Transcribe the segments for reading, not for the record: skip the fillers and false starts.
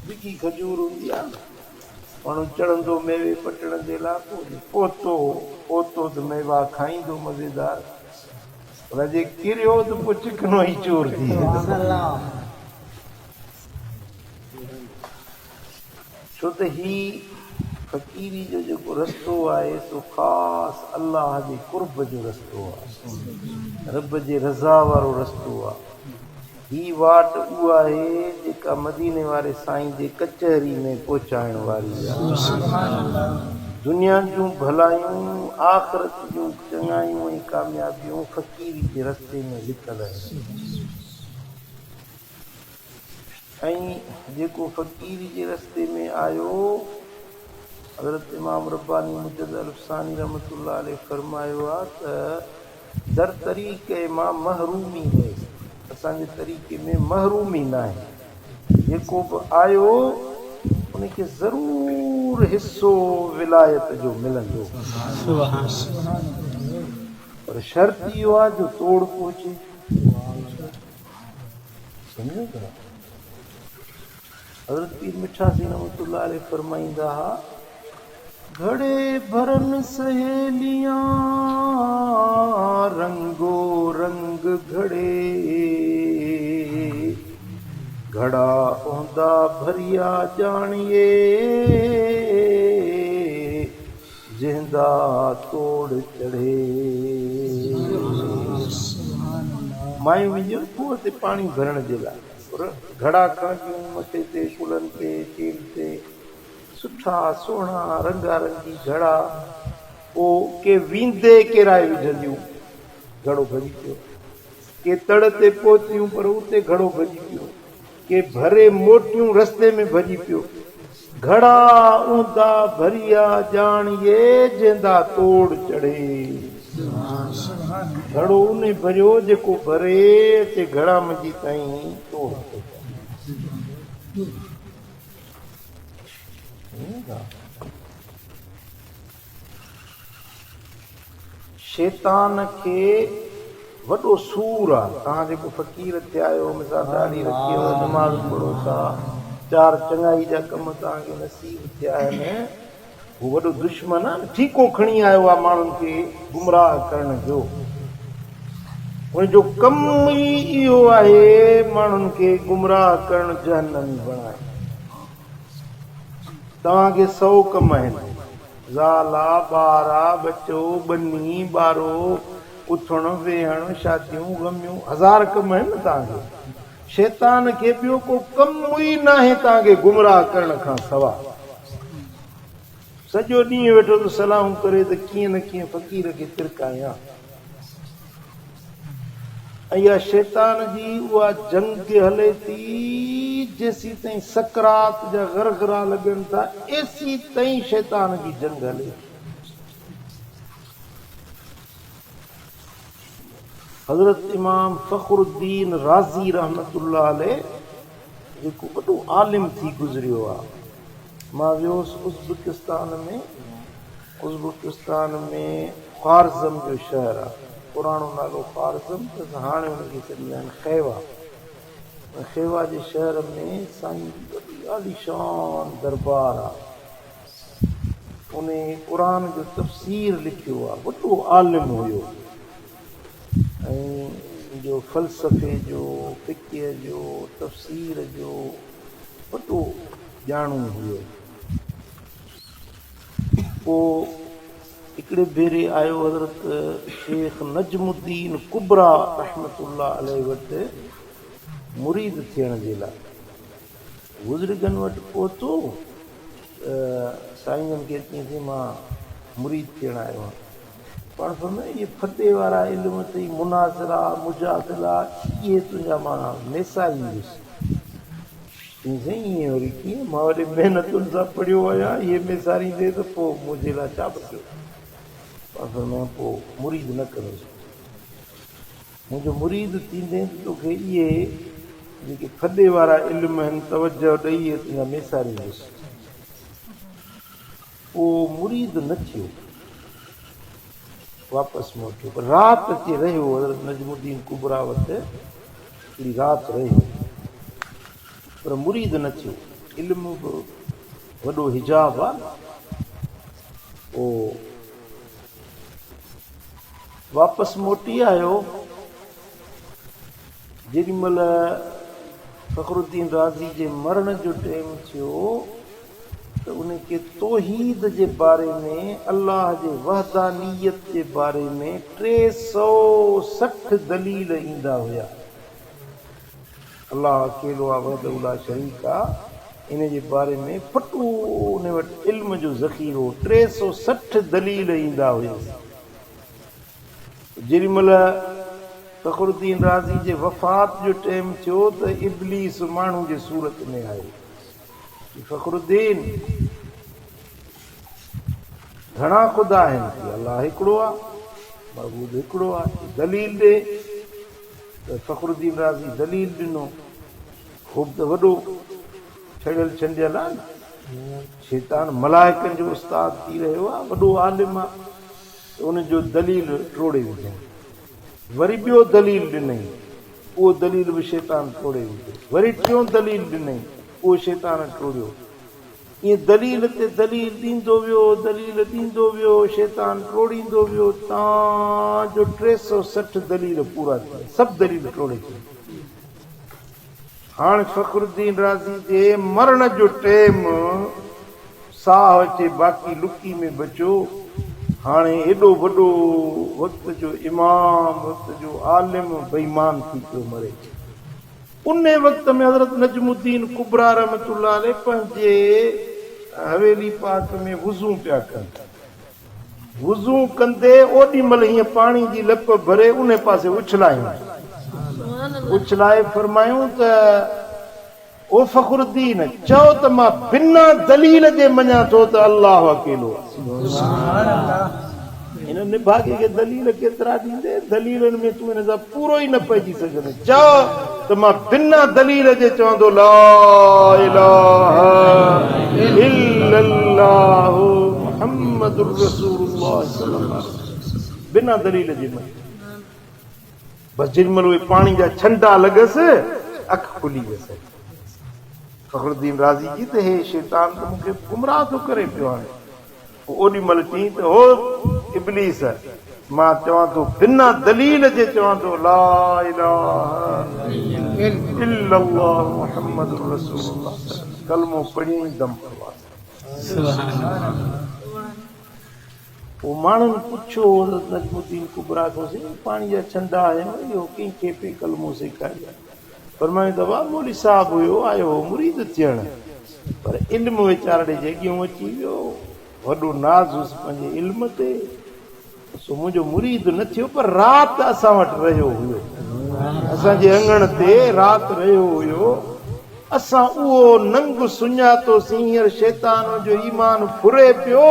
बिकी खजूर हूंदी आहे न, माण्हू चढ़ंदो मेवे पटण जे लाइ पोतो पोतो त मेवा खाईंदो मज़ेदार, पर जे किरियो त पोइ चिकनो ई चूर थी वेंदो। छो त ही फ़क़ीरी जो जेको रस्तो आहे सो ख़ासि अलाह जे कुर्ब जो रस्तो आहे, रब जे रज़ा वारो रस्तो आहे। ही वाट उहा आहे जेका मदीने वारे साईं जे कचहरी में पहुचाइण वारी आहे। दुनिया जूं भलायूं, आख़िरत जूं चङायूं ऐं कामयाबियूं फ़क़ीरी जे रस्ते में लिखल आहिनि। ऐं जेको फ़क़ीरी जे रस्ते में आयो, हज़रत इमाम रब्बानी मुजद्दिद अल-अफ़सानी रहमतुल्लाह अलैह फरमायो आहे त दर तरीक़े मां महरूमी है, असांजे तरीक़े में महरूमी न आहे। जेको बि आयो उनखे ज़रूरु हिसो विलायत जो मिलंदो, पर शर्त इहो आहे जो तोड़ पहुचे। सम्झो था? हज़रत पीर मिठासी रहमतुल्लाह अलैह फरमाईंदा हुआ, घड़े भरन सहेलियां रंगो रंग घड़े, घड़ा ओंदा भरिया जानिए जिंदा तोड़ चढ़े। मायूं वेंदियूं खूह ते पाणी भरण जे लाइ, घड़ा खणंदियूं मथे ते कुलनि ते चेल ते, सुठा सुहिणा रंगारंगी घड़ा, पोइ के वींदे केराए विझंदियूं, घड़ो भॼी पियो। के तड़ ते पहुतियूं पर उते घड़ो भॼी पियो। के भरे मोटियूं रस्ते में भॼी पियो। घड़ा ऊंदा भरिया जानिए जंहिंदा तोड़ चढ़े। घड़ो उन भरियो जेको भरे ते घड़ा मंझि ताईं तोड़ शैतान खे वॾो सूर आहे। तव्हां जेको फ़क़ीर थिया आहियो, मिसाल दाढ़ी रखी नमाज़ पढ़ो था, चार चङाई जा कम तव्हांखे नसीब थिया आहिनि, हू वॾो दुश्मन आहे, ठीको खणी आयो आहे माण्हुनि खे गुमराह करण जो। उनजो कमु ई इहो आहे माण्हुनि खे गुमराह करण, जहन्नमी बणाए। तव्हांखे 100 कम आहिनि, ज़ाला ॿारा बचो बनी ॿारो उथण वेहण शादियूं गमियूं, 1000 कम आहिनि न तव्हांखे। शैतान खे ॿियो को कमु ई न आहे तव्हांखे गुमराह करण खां सवाइ। सॼो ॾींहुं वेठो त सलाहूं करे त कीअं न कीअं फ़क़ीर खे तिरकायां। ऐं इहा शैतान जी उहा जंग हले थी जेसी ताईं सकरात जा गरगरा लॻनि था, एसी ताईं शैतान जी जंग हले। हज़रत इमाम फ़खरुद्दीन राज़ी रहमतुल्लाह अलैह जेको वॾो आलिम थी गुज़रियो आहे, मां वियोसि उज़्बेकिस्तान में ख़्वारज़म जो शहर आहे, पुराणो नालो ख़्वारज़म, त हाणे हुनखे चवंदा आहिनि खैवा। खैवा जे शहर में साईं वॾी आलीशान दरबार आहे। उन क़ुरान जो तफ़सीर लिखियो आहे, वॾो आलिम हुयो ऐं जो फ़लसफ़े जो, फ़िक़्ह जो, तफ़सीर जो वॾो ॼाणू हुयो। पोइ हिकिड़े भेरे आयो हज़रत शेख नजमुद्दीन कुबरा रहमतुल्लाह अलैह वटि मुरीद थियण जे लाइ। बुज़ुर्गनि वटि पहुतो, साईंजनि खे चईं मां मुरीद थियण आयो आहियां। पाण फरमाए इहे फते वारा इल्म अथई, मुनाज़रा मुजादिला, इहे तुंहिंजा मां नेसा ईंदुसि। साईं ईअं वरी कीअं, मां वरी महिनतुनि सां पढ़ियो आहियां, इहे मेसारींदे त पोइ मुंहिंजे लाइ छा बचियो। पाण फरमाए पोइ मुरीद न कंदुसि, मुंहिंजो मुरीद थींदे त तोखे इहे जेके फदे वारा इल्म आहिनि तवजो ॾेई तुंहिंजा मेसारींदुसि। पोइ मुरीद न थियो, वापसि मोटियो, पर राति अची रहियो हज़रत नजमुद्दीन कुबरा वटि। हिकिड़ी राति रही पर मुरीद न थियो। इल्म बि वॾो हिजाब आहे। पोइ वापसि मोटी आयो। जेॾी महिल फ़खरुद्दीन राज़ी जे मरण जो टाइम थियो त उनखे तौहीद जे बारे में, अल्लाह जे वहदानियत जे बारे में 360 दलील ईंदा हुया। अल्लाह अकेलो आहे, वहदहू ला शरीक आहे, इन जे बारे में फटू उन वटि इल्म जो ज़ख़ीरो 360 दलील ईंदा हुया। जेॾी महिल फ़खरुद्दीन राज़ी जे वफ़ात जो टाइम थियो त इब्लीस माण्हू जे सूरत में आयो। फ़खरुद्दीन घणा ख़ुदा आहिनि? अल्लाह हिकिड़ो आहे, महबूद हिकिड़ो आहे, दलील ॾे। त फ़खरुद्दीन राज़ी दलील ॾिनो। ख़ूब त वॾो छॾियल छंडियल आहे न, शैतान मलाइकनि जो उस्ताद थी रहियो आहे, वॾो आलिम आहे। त उनजो दलील टोड़े विझनि। वरी ॿियो दलील ॾिनई, उहो दलील बि शैतान टोड़े विझो। वरी टियों दलील ॾिनई, उहो शैतान टोड़ियो। ईअं दलील ते दलील ॾींदो वियो, दलील ॾींदो वियो, शैतान टोड़ींदो वियो। तव्हांजो 360 दलील पूरा थिया, सभु दलील टोड़े थी। हाणे फ़खरुद्दीन राज़ी जे मरण जो टाइम साह अचे, बाक़ी लुकी में बचो। हाणे एॾो वॾो वक़्त जो इमाम, वक़्त जो आलिम बेईमान थी पियो मरे। उन वक़्त में हज़रत नजमुद्दीन कुबरा रहमतुल्लाह अलैह पंहिंजे हवेली पाक में वुज़ू पिया कनि। वुज़ू कंदे ओॾी महिल हीअं पाणी जी लप भरे उन पासे उछलायूं। उछलाए फरमायूं त ओ फ़खरुद्दीन, चओ त मां बिना दलील जे मञा थो त अल्लाह अकेलो आहे। हिन निभागे खे दलील केतिरा ॾींदे? दलीलनि में तूं हिन सां पूरो ई न पइजी सघंदे। चओ त मां बिना दलील जे चवंदो ला इलाहा इल्लल्लाह मुहम्मदुर रसूलुल्लाह सल्लल्लाहु अलैहि वसल्लम, बिना दलील जे मञा। बस जेॾी महिल उहे पाणी जा छंडा लॻसि, अखि खुली वियसि फ़खरुद्दीन राज़ी जी। त हे शैतान त मूंखे गुमराह थो करे पियो। हाणे ओॾी महिल चई त हो इब्लीस, मां चवां थो बिना दलील जे चवां थो ला इलाहा इल्लल्लाह मुहम्मदुर रसूलुल्लाह, कलमो पढ़ी दम प्रवास। पोइ माण्हुनि पुछियो नजमुद्दीन कुबरा खां, पाणी जा छंडा आहिनि, इहो कंहिंखे पे कलमो सेखारियो? फरमायो त वाह मौली साहब हुयो, आयो हो मुरीद थियण, पर इल्म वीचारे जे अॻियां अची वियो। वॾो नाज़ हुयुसि पंहिंजे इल्म ते। सो मुंहिंजो मुरीद न थियो, पर राति असां वटि रहियो हुयो, असांजे अङण ते राति रहियो हुयो। असां उहो नंग सुञातोसीं। हींअर शैतान जो ईमान फुरे पियो,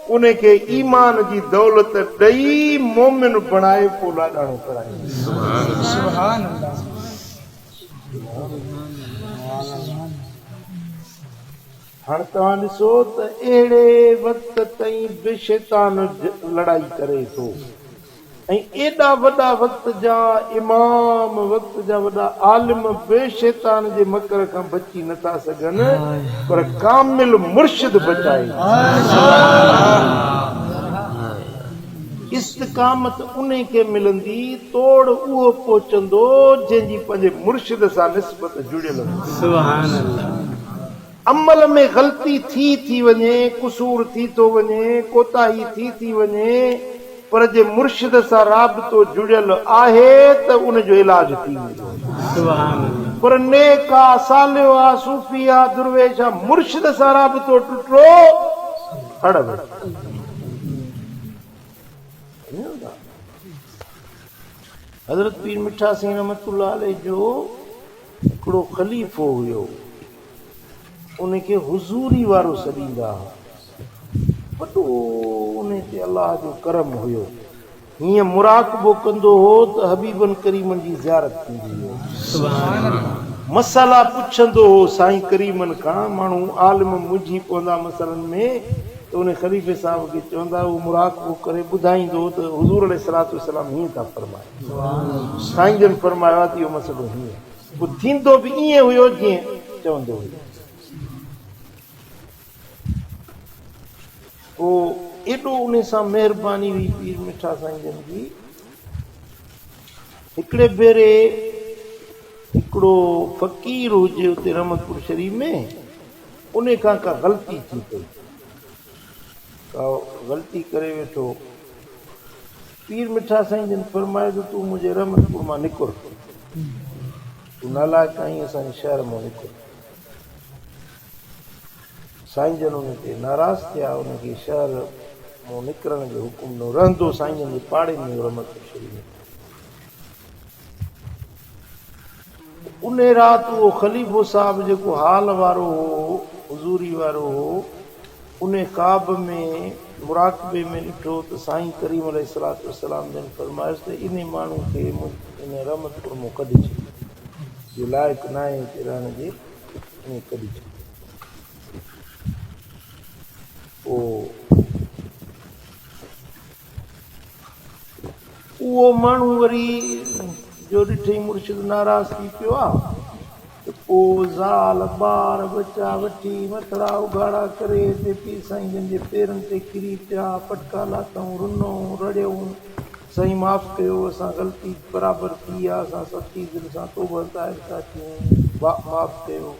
उनखे ईमान जी दौलत ॾेई मोमिन बणाए पोइ लाॾाणो कराए। सुभान अल्लाह। हाणे तव्हां ॾिसो त अहिड़े वक़्त ताईं बि शैतान लड़ाई करे थो। ऐं एॾा वॾा वक़्त जा इमाम, वक़्त जा वॾा आलिम बि शैतान जे मकर खां बची नथा सघनि, पर कामिल मुर्शिद बचाए। इस्तिक़ामत उन खे मिलंदी, तोड़ उहो पहुचंदो जंहिंजी पंहिंजे मुर्शिद सां निस्बत जुड़ियल हूंदी। सुभान अल्लाह। अमल में ग़लती थी वञे, कुसूर थी थो वञे, कोताही थी वञे, पर जे मुर्शिद सां राबितो जुड़ियल आहे त उनजो इलाज थी वेंदो। सुभान अल्लाह। पर नेक आहे, सालियो आहे, सूफ़ी आहे, दुर्वेश आहे, मुर्शिद सां राबितो टुटो, हड़ हज़रत पीर मिठा सिंह रहमतुल्लाह अलैह जो हिकिड़ो ख़लीफ़ो हुयो, उनखे हुज़ूरी वारो सॾींदा। वॾो उन ते अलाह जो करम हुयो। हीअं मुराक़बो कंदो हो त हबीबन करीमन जी ज़ियारत थींदी हो। सुभान अल्लाह। मसाला पुछंदो हो साईं करीमन खां। माण्हू आलिम मुंझी पवंदा मसलनि में, त उन ख़लीफ़े साहिब खे चवंदा उहो मुराक़बो करे ॿुधाईंदो त हुज़ूर अलैहिस्सलातु वस्सलाम हीअं था फरमाए, साईं जन फरमायो आहे त इहो मसइलो हीअं, पोइ थींदो बि ईअं हुयो जीअं चवंदो हुयो। पोइ एॾो उन सां महिरबानी हुई पीर मिठा साईं जन जी। हिकिड़े भेरे हिकिड़ो फ़क़ीर हुजे उते रहमतपुर शरीफ़ में, उन खां का ग़लती थी पई, का ग़लती करे वेठो। पीर मिठा साईं जन फरमाए त तूं मुंहिंजे रहमतपुर मां निकिर, तूं नालायक आहीं, असांजे शहर मां निकिर। साईं जन उन ते नाराज़ थिया, उनखे शहर मां निकिरण जो हुकुम ॾिनो। रहंदो साईं जन जे पाड़े में रहमतपुर शरीफ़ में। उन राति उहो ख़लीफ़ो साहिब जेको हाल वारो हो, हुज़ूरी वारो हो, उन ख़्वाब में मुराक़बे में ॾिठो त साईं करीम अलैहिस्सलातु वस्सलाम जन फरमायोसि त इन माण्हू खे इन रहमतपुर मां कढी छॾ, जो लाइक़ु न आहे हिते रहण जे, इन कढी छॾ। उहो माण्हू वरी जो ॾिठई मुर्शिद नाराज़ थी पियो आहे, त पोइ ज़ाल ॿार बचा वठी मथड़ा उघाड़ा करे ते पीर साईं जन जे पेरनि ते किरी पिया, पटका लाथऊं, रुनऊं, रड़ियऊं, साईं माफ़ कयो, असां ग़लती बराबरि थी आहे, असां सची दिलि सां तौबा ताइब था थियूं, माफ़ कयो।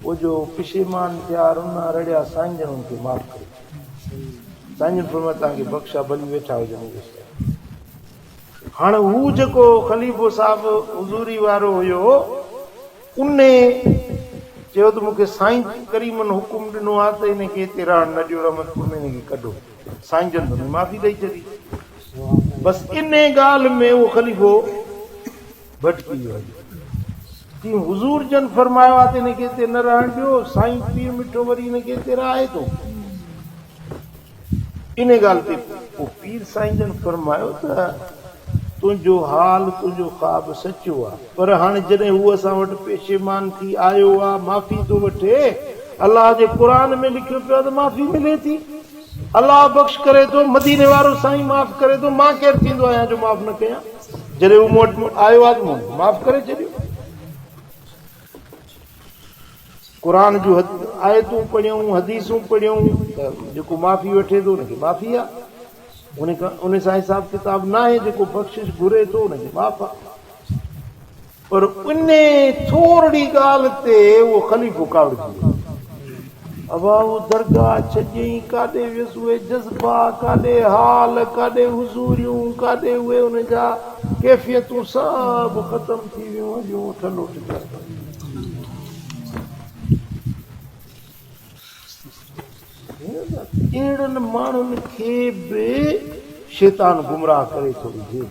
उहो जो पिशेमान थिया, रुना रड़िया, साईं जन उनखे माफ़ कयो। साईं जन फरमाया तव्हांखे बख़्शा भली वेठा हुजनि। हाणे हू जेको ख़लीफ़ो साहिब हुज़ूरी वारो हुयो, उन चयो त मूंखे साईं करीमन हुकुम ॾिनो आहे त हिनखे हिते रहण न ॾियो, रहमतपुर में हिनखे कढो। साईं जन हुन माफ़ी ॾेई छॾी। बसि इन ॻाल्हि में उहो ख़लीफ़ो भटकी वियो। तीअं हुज़ूर जन फरमायो आहे त हिनखे हिते न रहण ॾियो, साईं पीर मिठो वरी हिनखे हिते रहाए थो। इन ॻाल्हि ते पोइ पीर साईं जन फरमायो त तुंहिंजो हाल, तुंहिंजो ख़्वाब सचो आहे, पर हाणे जॾहिं हू असां वटि पेशेमान थी आयो आहे, माफ़ी थो वठे, अलाह जे क़ुर में लिखियो पियो आहे त माफ़ी मिले थी। अलाह बख़्श करे थो, मदीने वारो साईं माफ़ करे थो, मां केरु थींदो आहियां जो माफ़ न कयां। जॾहिं हू मूं वटि आयो आहे त मूं माफ़ करे छॾियो। क़ुर जूं आयतूं पढ़ियूं, हदीसूं पढ़ियूं, त जेको माफ़ी वठे थो हुनखे माफ़ी आहे। उन सां हिसाब किताब न आहे, जेको बख़्शिश घुरे थो हुनखे माफ़ आहे। पर उन थोरी ॻाल्हि ते उहो ख़लीफ़ो कावड़जी वियो। अबा उहो दरगाह छॾियईं, काॾे वियुसि, उहे जज़्बा, काॾे हाल, काॾे हुज़ूरियूं, काॾे उहे उनजा कैफ़ियतूं सभु ख़तमु थी वियूं, जूं ठलो ठिका। अहिड़नि माण्हुनि खे बि शैतान गुमराह करे थो ॾिजे।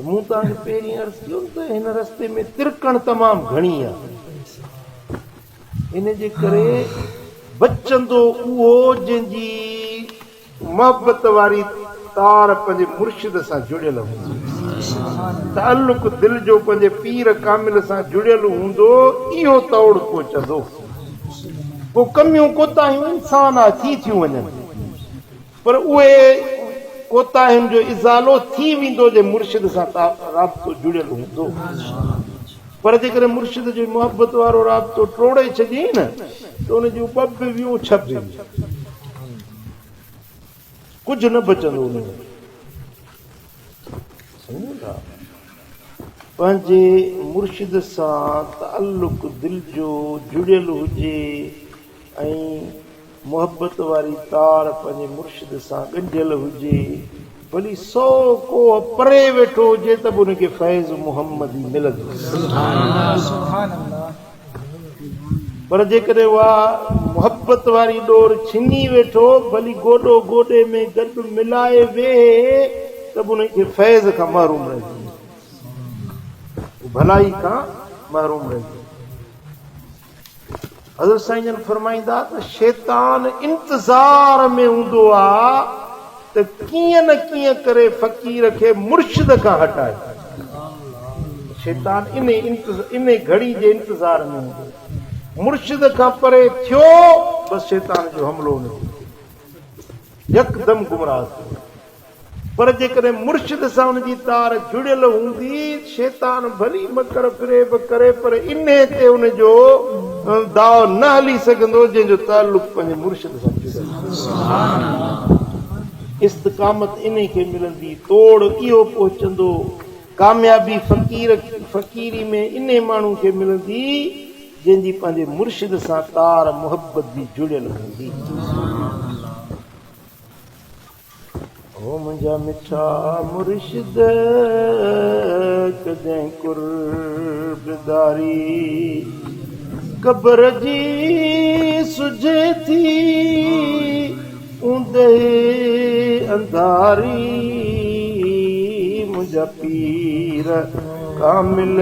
मूं तव्हांखे पहिरीं अर्ज़ु कयो त हिन रस्ते में तिरकण तमामु घणी आहे। इन जे करे बचंदो उहो जंहिंजी मोहबत वारी तार पंहिंजे मुर्शिद सां जुड़ियल हूंदो, ताल्लुक दिलि जो पंहिंजे पीर कामिल सां जुड़ियल हूंदो, इहो तौड़ पहुचंदो। पोइ कमियूं कोताहियूं इंसान थी थियूं वञनि, पर उहे कोताहियुनि जो इज़ालो थी वेंदो जे मुर्शिद सां राब्तो जुड़ियल हूंदो। पर जेकॾहिं मुर्शिद जो मोहबत वारो राब्तो टोड़े छॾियईं न, त उन जूं ॿ वियूं छपियूं, कुझु न बचंदो उन में। पंहिंजे मुर्शिद सां ताल्लुक दिलि जो जुड़ियल हुजे ऐं मोहबत वारी तार पंहिंजे मुर्शिद सां ॻंढियल हुजे, भली 100 कोह परे वेठो हुजे त बि उनखे फैज़ मुहम्मदी मिलंदो। पर जेकॾहिं उहा मोहबत वारी डोर छिनी वेठो, भली गोॾो गोॾे में गॾु मिलाए वेहे त बि उनखे फैज़ खां महरूम रहिजी, भलाई खां महरूम रहिजी। हज़रत साईं जन फरमाईंदा त शैतान इंतज़ार में हूंदो आहे त कीअं न कीअं करे फ़क़ीर खे मुर्शिद खां हटाए। शैतान इन घड़ी जे इंतज़ार में हूंदो, मुर्शिद खां परे थियो बसि शैतान जो हमिलो हुन यकदमि गुमराह थियो। पर जेकॾहिं मुर्शिद सां हुनजी तार जुड़ियल हूंदी शैतान भली मकर फिरेब करे पर इन ते हुनजो दाव न हली सघंदो जंहिंजो तालुक पंहिंजे मुर्शिद सां जुड़ियल। इस्तिकामत इन खे मिलंदी, तोड़ इहो पहुचंदो, कामयाबी फ़क़ीरी में इन माण्हू खे मिलंदी जंहिंजी पंहिंजे मुर्शिद सां तार मुहबत जी जुड़ियल हूंदी। ओ मुंहिंजा मिठा मुर्शिद कॾहिं कुर्बदारी क़ब्र जी सुझे थी ऊंदे अंधारी। मुंहिंजा पीर कामिल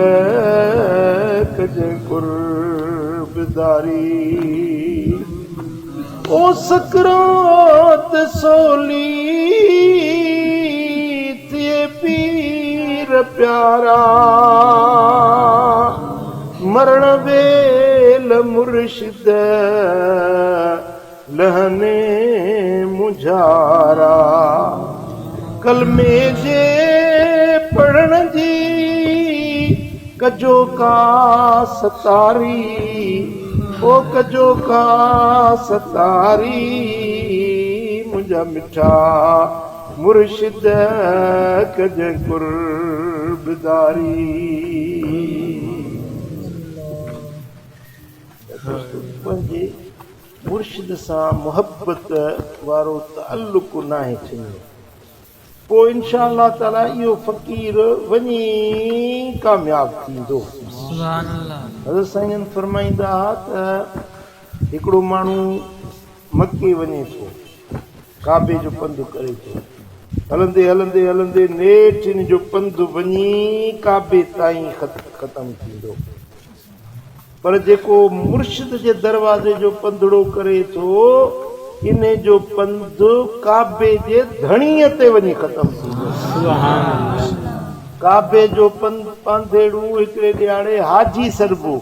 कॾहिं कुर्बदारी ओ सकरात सोली थिए पीर प्यारा मरण वेल मुर्शिद लहने मुझारा। कलमे जे पढ़ण जी कजो का सतारी ओ कजो का सतारी। मुंहिंजा मिठा मुर्शिद कजो कुर्बदारी। पंहिंजे मुर्शिद सां मुहबत वारो ताल्लुक़ नाहे थींदो पोइ इंशा अल्लाह ताला इहो फ़क़ीर वञी कामयाब थींदो। हज़रत साईं फरमाईंदा त हिकिड़ो माण्हू मके वञे थो, काबे जो पंधु करे थो, हलंदे हलंदे हलंदे नेठि इन जो पंधु वञी काबे ताईं ख़तमु थींदो। पर जेको मुर्शिद जे दरवाज़े जो पंधड़ो करे थो इन जो पंधु काबे जे धणीअ ते वञी ख़तमु थींदो। काबे जो पंधेड़ू हिकिड़े ॾियारे हाजी सरबो,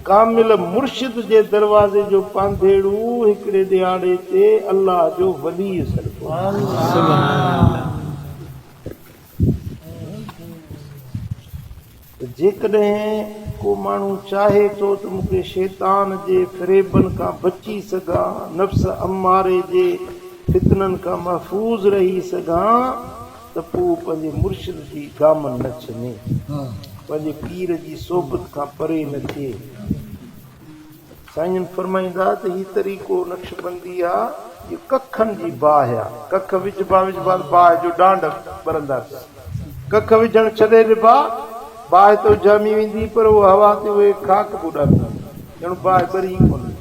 कामिल मुर्शिद जे दरवाज़े जो पंधेड़ू हिकिड़े ॾियारे ते अल्लाह जो वली सरबो। जेकॾहिं को माण्हू चाहे थो त मूंखे शैतान जे फ़रेबनि खां बची सघां, नफ़्स अम्मारे जे फितननि खां महफ़ूज़ रही सघां त पोइ पंहिंजे मुर्शिद जी गामन न छॾे, पंहिंजे पीर जी सोबत खां परे न थिए। साईं फरमाईंदा त हीउ तरीक़ो नक्शबंदी आहे, कखनि जी बाहि आहे, कख विझबा बाहि जो डांड ॿरंदा, कख विझणु छॾे ॾिबा बाहि तो जामी वेंदी पर उहा हवा ते उहे खाक ॿुॾंदा, ॼण बाहि ॿरी कोन्हे।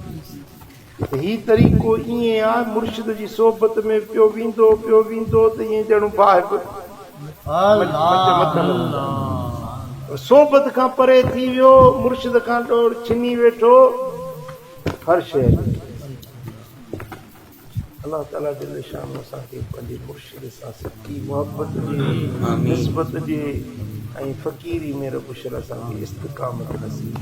हीउ तरीक़ो ईअं आहे, मुर्शिद जी सोबत में पियो वेंदो त ईअं ॼण बाहि सोबत खां परे थी वियो, मुर्शिद खां ॾोर छिनी वेठो, हर शइ। अल्लाह ताला दिल शाम असांखे पंहिंजे मुर्शिद सां सची मुहबत जे निस्बत जे ऐं फ़क़ीरी में रब असांखे इस्तिक़ामत नसीब।